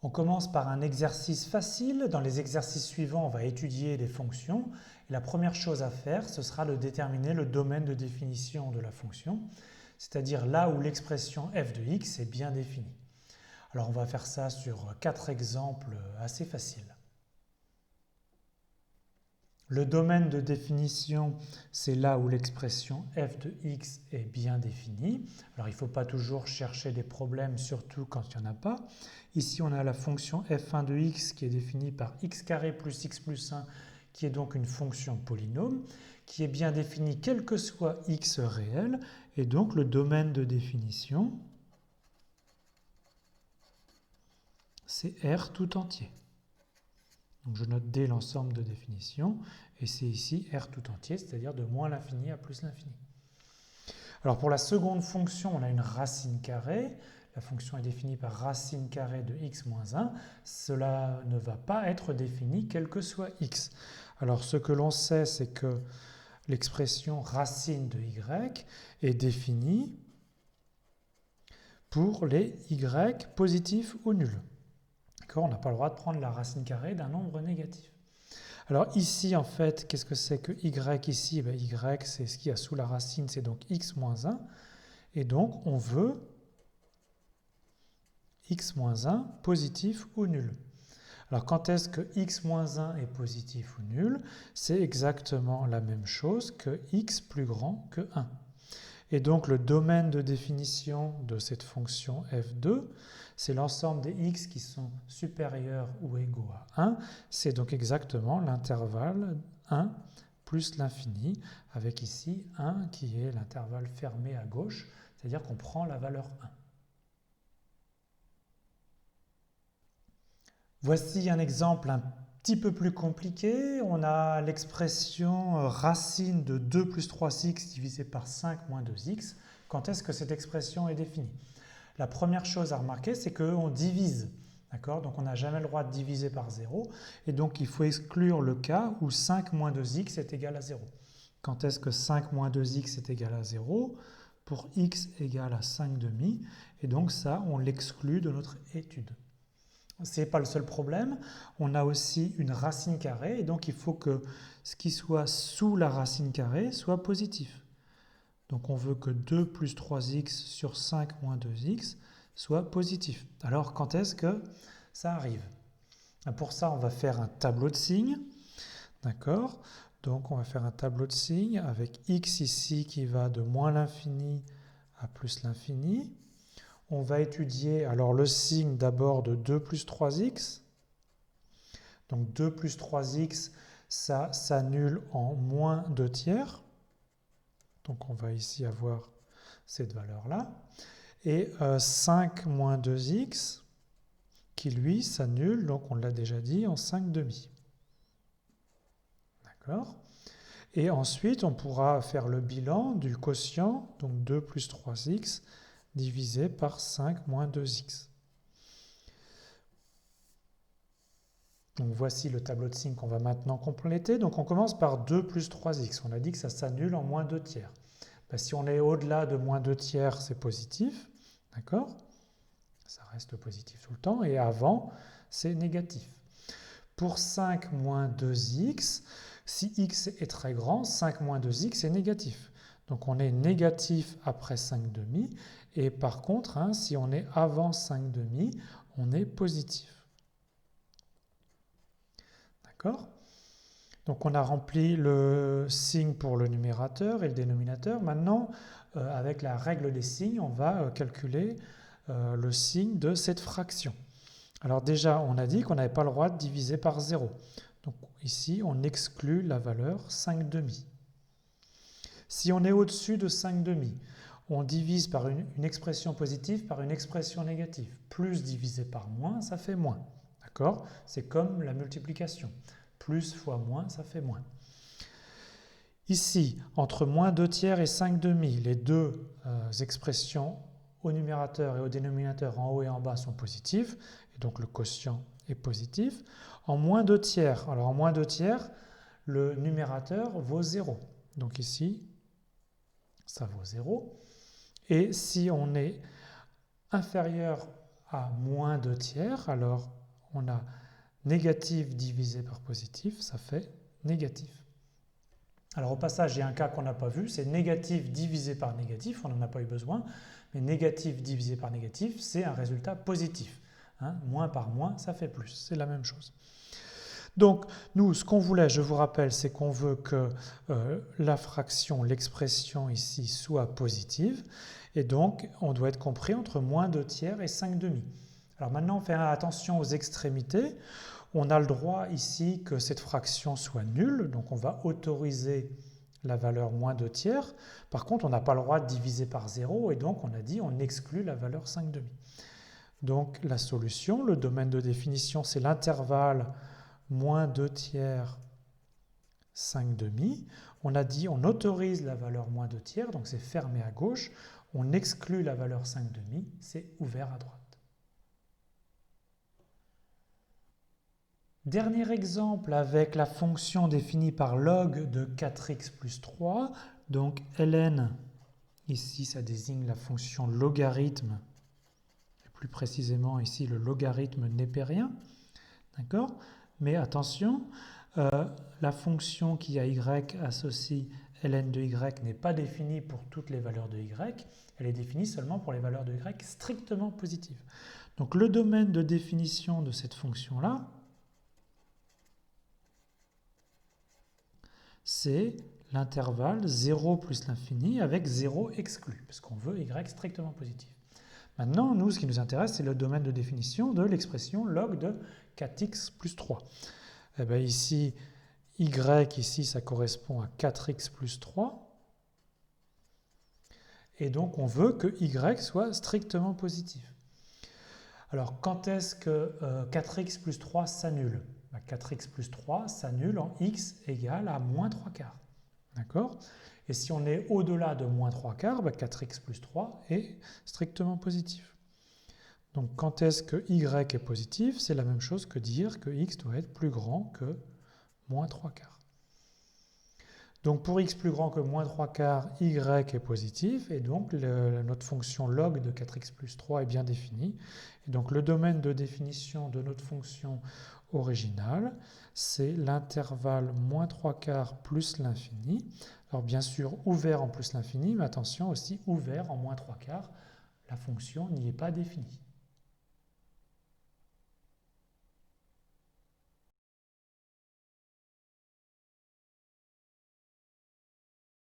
On commence par un exercice facile. Dans les exercices suivants, on va étudier les fonctions. Et la première chose à faire, ce sera de déterminer le domaine de définition de la fonction, c'est-à-dire là où l'expression f de x est bien définie. Alors on va faire ça sur 4 exemples assez faciles. Le domaine de définition, c'est là où l'expression f de x est bien définie. Alors il ne faut pas toujours chercher des problèmes, surtout quand il n'y en a pas. Ici, on a la fonction f1 de x qui est définie par x carré plus x plus 1, qui est donc une fonction polynôme, qui est bien définie quel que soit x réel, et donc le domaine de définition, c'est R tout entier. Donc je note D l'ensemble de définition, et c'est ici R tout entier, c'est-à-dire de moins l'infini à plus l'infini. Alors pour la seconde fonction, on a une racine carrée. La fonction est définie par racine carrée de x moins 1. Cela ne va pas être défini quel que soit x. Alors ce que l'on sait, c'est que l'expression racine de y est définie pour les y positifs ou nuls. On n'a pas le droit de prendre la racine carrée d'un nombre négatif. Alors ici, en fait, qu'est-ce que c'est que y ici? Y, c'est ce qu'il y a sous la racine, c'est donc x moins 1. Et donc, on veut x moins 1 positif ou nul. Alors, quand est-ce que x moins 1 est positif ou nul? C'est exactement la même chose que x plus grand que 1. Et donc, le domaine de définition de cette fonction f2, c'est l'ensemble des x qui sont supérieurs ou égaux à 1. C'est donc exactement l'intervalle 1 plus l'infini, avec ici 1 qui est l'intervalle fermé à gauche, c'est-à-dire qu'on prend la valeur 1. Voici un exemple un petit peu plus compliqué. On a l'expression racine de 2 plus 3x divisé par 5 moins 2x. Quand est-ce que cette expression est définie? La première chose à remarquer, c'est qu'on divise. Donc on n'a jamais le droit de diviser par 0. Et donc il faut exclure le cas où 5 moins 2x est égal à 0. Quand est-ce que 5 moins 2x est égal à 0? Pour x égale à 5 demi. Et donc ça, on l'exclut de notre étude. Ce n'est pas le seul problème. On a aussi une racine carrée. Et donc il faut que ce qui soit sous la racine carrée soit positif. Donc on veut que 2 plus 3x sur 5 moins 2x soit positif. Alors quand est-ce que ça arrive? Pour ça, on va faire un tableau de signes. D'accord? Donc on va faire un tableau de signes avec x ici qui va de moins l'infini à plus l'infini. On va étudier alors le signe d'abord de 2 plus 3x. Donc 2 plus 3x, ça s'annule en moins 2 tiers. Donc on va ici avoir cette valeur-là. Et 5 moins 2x, qui lui s'annule, donc on l'a déjà dit, en 5 demi. D'accord? Et ensuite, on pourra faire le bilan du quotient, donc 2 plus 3x, divisé par 5 moins 2x. Donc voici le tableau de signes qu'on va maintenant compléter. Donc on commence par 2 plus 3x. On a dit que ça s'annule en moins 2 tiers. Si on est au-delà de moins 2 tiers, c'est positif. D'accord? Ça reste positif tout le temps. Et avant, c'est négatif. Pour 5 moins 2x, si x est très grand, 5 moins 2x est négatif. Donc on est négatif après 5 demi. Et par contre, si on est avant 5 demi, on est positif. D'accord? Donc on a rempli le signe pour le numérateur et le dénominateur. Maintenant, avec la règle des signes, on va calculer le signe de cette fraction. Alors déjà, on a dit qu'on n'avait pas le droit de diviser par 0. Donc ici, on exclut la valeur 5 demi. Si on est au-dessus de 5 demi, on divise par une expression positive par une expression négative. Plus divisé par moins, ça fait moins. D'accord? C'est comme la multiplication. Plus fois moins, ça fait moins. Ici, entre moins 2 tiers et 5 demi, les deux expressions au numérateur et au dénominateur en haut et en bas sont positives, et donc le quotient est positif. En moins 2 tiers, alors en moins 2 tiers, le numérateur vaut 0. Donc ici, ça vaut 0. Et si on est inférieur à moins 2 tiers, alors on a négatif divisé par positif, ça fait négatif. Alors au passage, il y a un cas qu'on n'a pas vu, c'est négatif divisé par négatif, on n'en a pas eu besoin, mais négatif divisé par négatif, c'est un résultat positif. Hein, moins par moins, ça fait plus, c'est la même chose. Donc nous, ce qu'on voulait, je vous rappelle, c'est qu'on veut que la fraction, l'expression ici, soit positive, et donc on doit être compris entre moins 2 tiers et 5 demi. Alors maintenant, on fait attention aux extrémités. On a le droit ici que cette fraction soit nulle, donc on va autoriser la valeur moins 2 tiers. Par contre, on n'a pas le droit de diviser par 0, et donc on a dit on exclut la valeur 5 demi. Donc la solution, le domaine de définition, c'est l'intervalle moins 2 tiers 5 demi. On a dit on autorise la valeur moins 2 tiers, donc c'est fermé à gauche. On exclut la valeur 5 demi, c'est ouvert à droite. Dernier exemple avec la fonction définie par log de 4x plus 3. Donc ln, ici ça désigne la fonction logarithme, et plus précisément ici le logarithme népérien. D'accord ? Mais attention, la fonction qui a y associe ln de y n'est pas définie pour toutes les valeurs de y, elle est définie seulement pour les valeurs de y strictement positives. Donc le domaine de définition de cette fonction-là, c'est l'intervalle 0 plus l'infini avec 0 exclu, parce qu'on veut y strictement positif. Maintenant, nous, ce qui nous intéresse, c'est le domaine de définition de l'expression log de 4x plus 3. Eh bien, ici, y, ici, ça correspond à 4x plus 3. Et donc, on veut que y soit strictement positif. Alors, quand est-ce que 4x plus 3 s'annule ? 4x plus 3 s'annule en x égale à moins 3 quarts. D'accord ? Et si on est au-delà de moins 3 quarts, 4x plus 3 est strictement positif. Donc quand est-ce que y est positif? C'est la même chose que dire que x doit être plus grand que moins 3 quarts. Donc pour x plus grand que moins 3 quarts, y est positif, et donc notre fonction log de 4x plus 3 est bien définie. Et donc le domaine de définition de notre fonction originale, c'est l'intervalle moins 3 quarts plus l'infini. Alors bien sûr, ouvert en plus l'infini, mais attention aussi, ouvert en moins 3 quarts, la fonction n'y est pas définie.